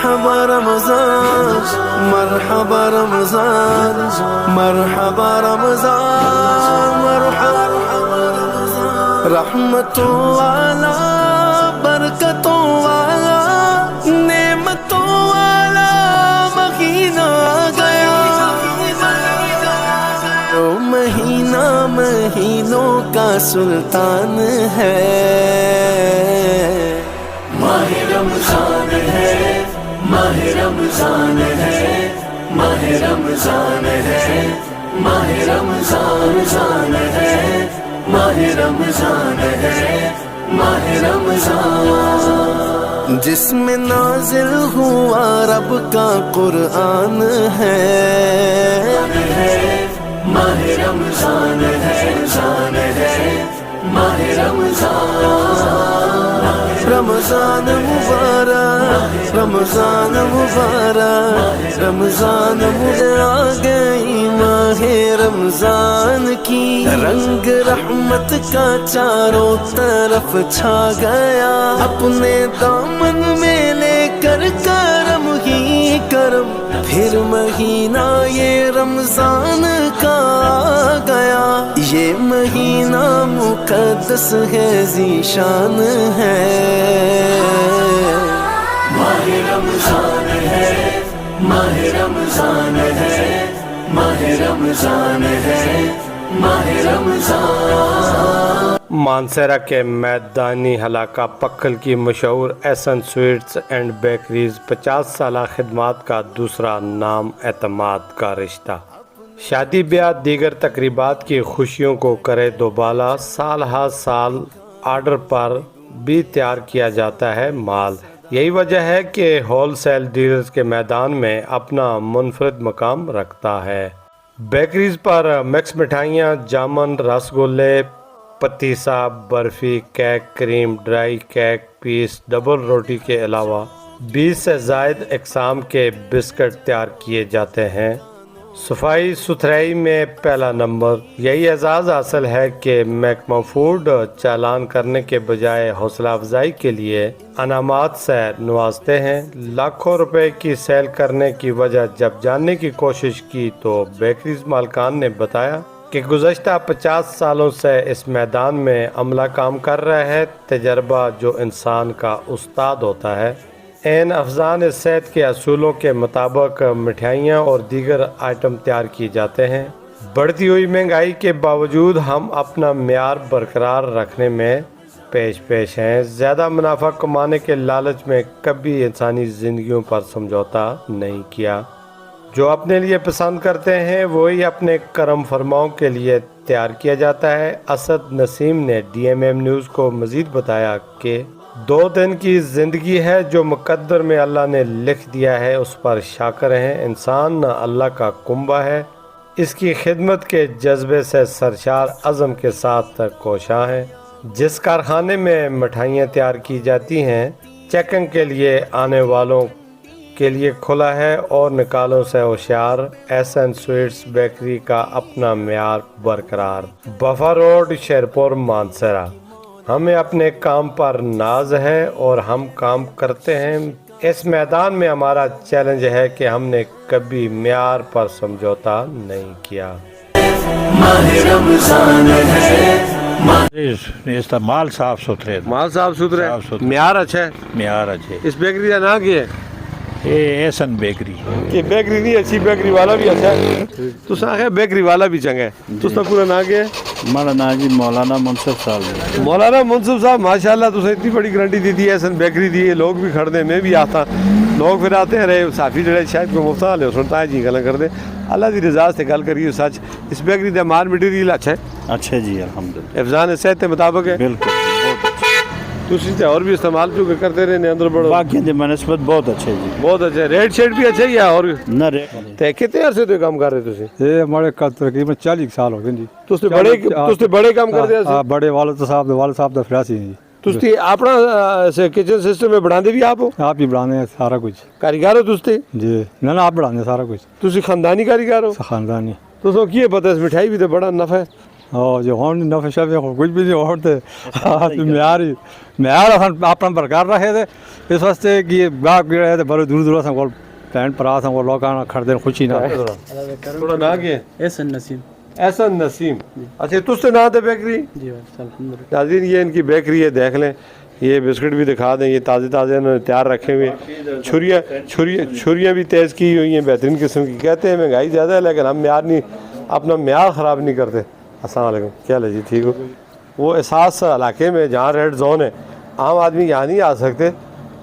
مرحبا رمضان مرحبا رمضان مرحبا رمضان مرحبا رمضان رحمتوں والا برکتوں والا نعمتوں والا مہینہ گیا وہ مہینہ مہینوں کا سلطان ہے ماہ رمضان ہے ماہ رمضان ہے ماہ رمضان ہے ماہ رمضان ہے ماہ رمضان ہے ماہ رمضان جس میں نازل ہوا رب کا قرآن ہے ماہ رمضان ہے ماہ رمضان رمضان مبارک رمضان مبارک رمضان آ گئی ماہ رمضان کی رنگ رحمت کا چاروں طرف چھا گیا اپنے دامن میں لے کر کرم ہی کرم پھر مہینہ یہ رمضان کا آ گیا یہ مہینہ مقدس ہے ذیشان ہے ماہ رمضان ہے ماہ رمضان ہے ماہ رمضان ہے ماہ رمضان مانسہرہ کے میدانی علاقہ پکھل کی مشہور احسن سویٹس اینڈ بیکریز 50 سالہ خدمات کا دوسرا نام اعتماد کا رشتہ شادی بیاہ دیگر تقریبات کی خوشیوں کو کرے دوبالا سال ہر سال آرڈر پر بھی تیار کیا جاتا ہے مال یہی وجہ ہے کہ ہول سیل ڈیلرز کے میدان میں اپنا منفرد مقام رکھتا ہے بیکریز پر مکس مٹھائیاں جامن رس گلے پتیسا برفی کیک کریم ڈرائی کیک پیس ڈبل روٹی کے علاوہ 20 سے زائد اقسام کے بسکٹ تیار کیے جاتے ہیں صفائی ستھرائی میں پہلا نمبر یہی اعزاز حاصل ہے کہ محکمہ فوڈ چالان کرنے کے بجائے حوصلہ افزائی کے لیے انعامات سے نوازتے ہیں لاکھوں روپے کی سیل کرنے کی وجہ جب جاننے کی کوشش کی تو بیکریز مالکان نے بتایا کہ گزشتہ 50 سالوں سے اس میدان میں عملہ کام کر رہا ہے تجربہ جو انسان کا استاد ہوتا ہے عین افزان صحت کے اصولوں کے مطابق مٹھائیاں اور دیگر آئٹم تیار کیے جاتے ہیں بڑھتی ہوئی مہنگائی کے باوجود ہم اپنا معیار برقرار رکھنے میں پیش ہیں زیادہ منافع کمانے کے لالچ میں کبھی انسانی زندگیوں پر سمجھوتا نہیں کیا جو اپنے لیے پسند کرتے ہیں وہی اپنے کرم فرماؤں کے لیے تیار کیا جاتا ہے اسد نسیم نے ڈی ایم ایم نیوز کو مزید بتایا کہ 2 دن کی زندگی ہے جو مقدر میں اللہ نے لکھ دیا ہے اس پر شاکر ہیں انسان نہ اللہ کا کنبہ ہے اس کی خدمت کے جذبے سے سرشار عزم کے ساتھ کوشاں ہیں جس کارخانے میں مٹھائیاں تیار کی جاتی ہیں چیکنگ کے لیے آنے والوں کے لیے کھلا ہے اور نکالوں سے ہوشیار احسن سویٹس بیکری کا اپنا معیار برقرار بفا روڈ شیرپور مانسہرہ ہمیں اپنے کام پر ناز ہے اور ہم کام کرتے ہیں اس میدان میں ہمارا چیلنج ہے کہ ہم نے کبھی معیار پر سمجھوتا نہیں کیا ماہ رمضان ہے اس کا مال صاف ستھرے مال صاف ستھرا معیار اچھا ہے معیار اچھے اس بیکری کا نام کیا ہے یہ احسن بیکری کہ بیکری نہیں اچھی بیکری والا بھی اچھا ہے تو آخر بیکری والا بھی چنگا ہے تو اس کا پورا نام کیا ہے ہمارا نام جی مولانا منصف صاحب مولانا منصف صاحب ماشاءاللہ تُسے اتنی بڑی گارنٹی دی دی احسن بیکری دی ہے لوگ بھی کھڑ دیں میں بھی آتا لوگ پھر آتے ہیں رہے صافی جڑے شاید کوئی مفتا لے سنتا ہے جی گلا کر دے اللہ دی رضا سے گل کریے سچ اس بیکری دا مال مٹیریل اچھا ہے اچھا جی الحمدللہ افزان صحت کے مطابق ہے بالکل تسی اور بھی استعمال جو کرتے رہے اندر بڑو باقی دی منسبت بہت اچھے جی بہت اچھا ریٹ شیٹ بھی اچھا ہی ہے اور نہ ریٹ تے کتنے عرصے تو کام کر رہے تسی یہ ہمارے تقریباً 40 سال ہو گئے جی تسی بڑے کام کرتے ہیں بڑے والد صاحب دا فراسی ہیں جی تسی اپنا کچن سسٹم میں بنا دے بھی آپ ہو آپ ہی بنانے ہیں سارا کچھ کاریگر ہو تسی جی نہ آپ بنانے سارا کچھ تسی خاندانی کاریگر ہو خاندانی تو کی پتہ اس مٹھائی بھی تو بڑا نفع ہے اور جو ہون نفع شفع کچھ بھی نہیں ہوتے معیار اپنا برقرار رکھے تھے اس واسطے کہ یہ باغ رہے تھے بڑے دور دور سے بہن برا سے لوگ آنا خریدے خوشی نہ تھوڑا نہ کے احسن نسیم احسن نسیم اچھا تس سے نہ تھے بیکری جی الحمد للہ ناظرین یہ ان کی بیکری ہے دیکھ لیں یہ بسکٹ بھی دکھا دیں یہ تازے تازے انہوں نے تیار رکھے ہوئے چھریاں بھی تیز کی ہوئی ہیں بہترین قسم کی کہتے ہیں مہنگائی زیادہ ہے لیکن ہم معیار نہیں اپنا معیار خراب نہیں کرتے السلام علیکم کیا حال ہے جی ٹھیک ہو وہ احساس علاقے میں جہاں ریڈ زون ہے عام آدمی یہاں نہیں آ سکتے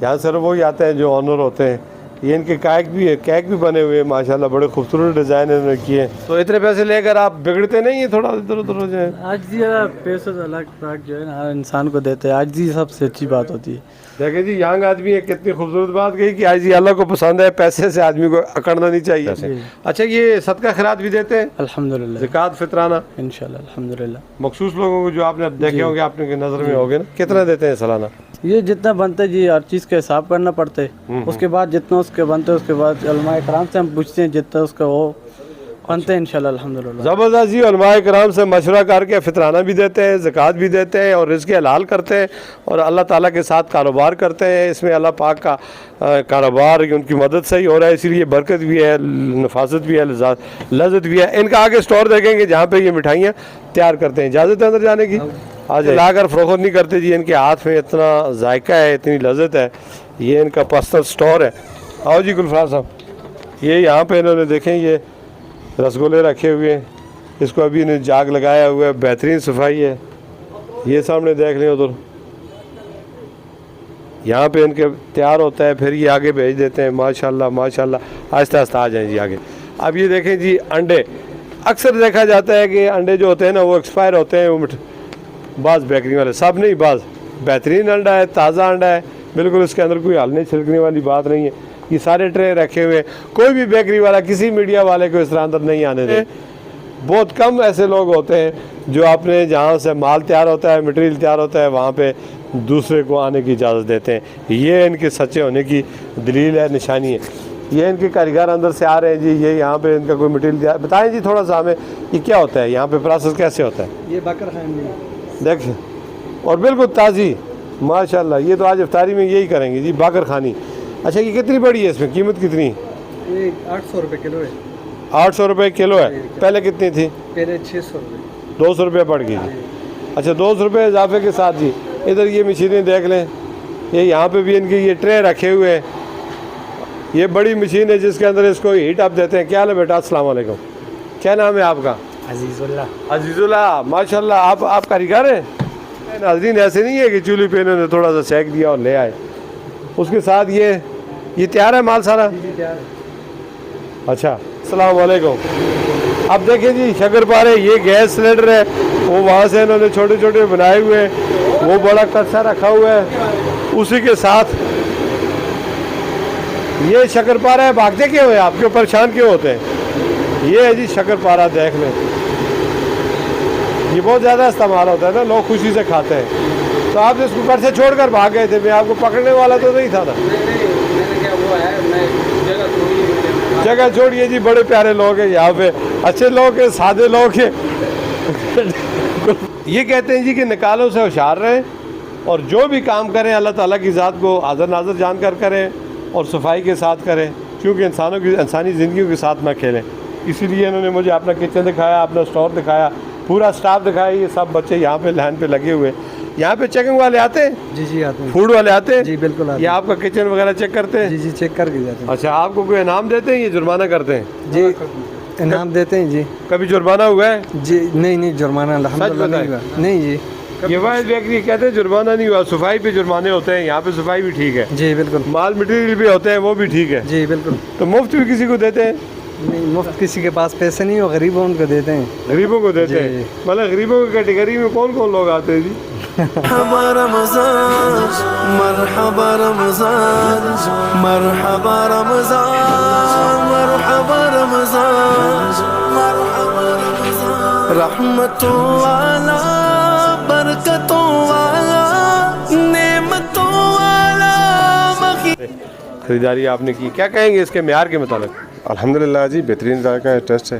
یہاں صرف وہی آتے ہیں جو آنر ہوتے ہیں یہ ان کے کیک بھی بنے ہوئے ہیں ماشاءاللہ بڑے خوبصورت ڈیزائن انہوں نے کیے تو اتنے پیسے لے کر آپ بگڑتے نہیں ہیں تھوڑا ادھر ادھر ہو جائیں آج پیسوں سے الگ پاک جو ہے نا ہر انسان کو دیتے ہیں آج سب سے اچھی بات ہوتی ہے دیکھیں جی یانگ آدمی ہے کتنی خوبصورت بات کہی کہ آج یہ اللہ کو پسند ہے پیسے سے آدمی کو اکڑنا نہیں چاہیے اچھا یہ صدقہ خیرات بھی دیتے ہیں الحمد للہ زکوٰۃ فطرانہ انشاءاللہ الحمد للہ مخصوص لوگوں کو جو آپ نے دیکھے ہوں گے آپ نے نظر میں ہوگے نا کتنا دیتے ہیں سالانہ یہ جتنا بنتا ہے جی ہر چیز کا حساب کرنا پڑتا ہے اس کے بعد جتنا اس کے بنتے ہیں اس کے بعد علماء کرام سے ہم پوچھتے ہیں جتنا اس کا وہ بنتے ہیں انشاءاللہ الحمد للہ زبردست جی علماء کرام سے مشورہ کر کے فطرانہ بھی دیتے ہیں زکوٰۃ بھی دیتے ہیں اور رزق حلال کرتے ہیں اور اللہ تعالیٰ کے ساتھ کاروبار کرتے ہیں اس میں اللہ پاک کا کاروبار ان کی مدد سے ہی ہو رہا ہے اسی لیے برکت بھی ہے نفاست بھی ہے لذت بھی ہے ان کا آگے سٹور دیکھیں گے جہاں پہ یہ مٹھائیاں تیار کرتے ہیں اجازت ہے اندر جانے کی آج لا کر فروخت نہیں کرتے جی ان کے ہاتھ میں اتنا ذائقہ ہے اتنی لذت ہے یہ ان کا پرسنل سٹور ہے آؤ جی گلفراز صاحب یہ یہاں پہ انہوں نے دیکھیں یہ رسگلے رکھے ہوئے ہیں اس کو ابھی انہیں جاگ لگایا ہوا ہے بہترین صفائی ہے یہ سامنے دیکھ لیں ادھر یہاں پہ ان کے تیار ہوتا ہے پھر یہ آگے بھیج دیتے ہیں ماشاءاللہ ماشاءاللہ آہستہ آہستہ آ جائیں جی آگے اب یہ دیکھیں جی انڈے اکثر دیکھا جاتا ہے کہ انڈے جو ہوتے ہیں نا وہ ایکسپائر ہوتے ہیں وہ بعض بیکری والے سب نہیں بعض بہترین انڈا ہے تازہ انڈا ہے بالکل اس کے اندر کوئی ہلنے چھلکنے والی بات نہیں ہے یہ سارے ٹرے رکھے ہوئے کوئی بھی بیکری والا کسی میڈیا والے کو اس طرح اندر نہیں آنے دے بہت کم ایسے لوگ ہوتے ہیں جو اپنے جہاں سے مال تیار ہوتا ہے مٹیریل تیار ہوتا ہے وہاں پہ دوسرے کو آنے کی اجازت دیتے ہیں یہ ان کے سچے ہونے کی دلیل ہے نشانی ہے یہ ان کے کاریگر اندر سے آ رہے ہیں جی یہ یہاں پہ ان کا کوئی مٹیریل تیار بتائیں جی تھوڑا سا ہمیں یہ کیا ہوتا ہے یہاں پہ پروسیس کیسے ہوتا ہے یہ بکر خانی دیکھیں اور بالکل تازی ماشاءاللہ یہ تو آج افطاری میں یہی کریں گے جی باقر خانی اچھا یہ کتنی بڑی ہے اس میں قیمت کتنی یہ 800 روپے کلو ہے 800 روپے کلو ہے پہلے کتنی تھی پہلے 600 روپے 200 روپے پڑ گئی جی اچھا 200 روپے اضافے کے ساتھ جی ادھر یہ مشینیں دیکھ لیں یہ یہاں پہ بھی ان کے یہ ٹرے رکھے ہوئے ہیں یہ بڑی مشین ہے جس کے اندر اس کو ہیٹ اپ دیتے ہیں کیا حال ہے بیٹا السلام علیکم کیا نام ہے آپ کا عزیز اللہ ماشاءاللہ آپ کاریگر ہیں ناظرین ایسے نہیں ہے کہ چولہے پہ انہوں نے تھوڑا سا سینک دیا اور لے آئے اس کے ساتھ یہ تیار ہے مال سارا اچھا السلام علیکم اب دیکھیں جی شکر پارے یہ گیس سلنڈر ہے وہ وہاں سے انہوں نے چھوٹے چھوٹے بنائے ہوئے ہیں وہ بڑا کچا رکھا ہوا ہے اسی کے ساتھ یہ شکر پارا ہے بھاگتے کیوں ہیں آپ کیوں پریشان کیوں ہوتے ہیں یہ ہے جی شکر پارا دیکھ لیں یہ بہت زیادہ استعمال ہوتا ہے نا لوگ خوشی سے کھاتے ہیں تو آپ اس کو گھر سے چھوڑ کر بھاگ گئے تھے میں آپ کو پکڑنے والا تو نہیں تھا نا جگہ چھوڑیے جی بڑے پیارے لوگ ہیں یہاں پہ اچھے لوگ ہیں سادے لوگ ہیں یہ کہتے ہیں جی کہ نکالوں سے ہوشیار رہیں اور جو بھی کام کریں اللہ تعالیٰ کی ذات کو حاضر ناظر جان کر کریں اور صفائی کے ساتھ کریں کیونکہ انسانی زندگیوں کے ساتھ نہ کھیلیں اسی لیے انہوں نے مجھے اپنا کچن دکھایا اپنا سٹور دکھایا پورا سٹاف دکھایا یہ سب بچے یہاں پہ لائن پہ لگے ہوئے یہاں پہ چیکنگ والے آتے ہیں جی آتے ہیں فوڈ والے آتے ہیں جی بالکل یہ آپ کا کچن وغیرہ چیک کرتے ہیں جی چیک کر کے جاتے ہیں اچھا آپ کو کوئی انعام دیتے ہیں یہ جرمانہ کرتے ہیں جی انعام دیتے ہیں جی کبھی جرمانہ ہوا ہے جی نہیں جرمانہ الحمدللہ نہیں ہوا نہیں جی یہ واحد بیکری کہتے ہیں جرمانہ نہیں ہوا صفائی پہ جرمانے ہوتے ہیں یہاں پہ صفائی بھی ٹھیک ہے جی بالکل مال مٹیریل بھی ہوتے ہیں وہ بھی ٹھیک ہے جی بالکل تو مفت بھی کسی کو دیتے ہیں نہیں مفت کسی کے پاس پیسے نہیں ہو غریب ان کو دیتے ہیں غریبوں کو دیتے ہیں مطلب غریبوں کی کیٹیگری میں کون لوگ آتے ہیں جی مرحبا رمضان مرحبا رمضان مرحبا رمضان مرحبا رمضان مرحبا رمضان رحمتوں والا برکتوں والا نعمتوں والا خریداری آپ نے کی کیا کہیں گے اس کے معیار کے متعلق الحمدللہ جی بہترین ذائقہ ہے ٹیسٹ ہے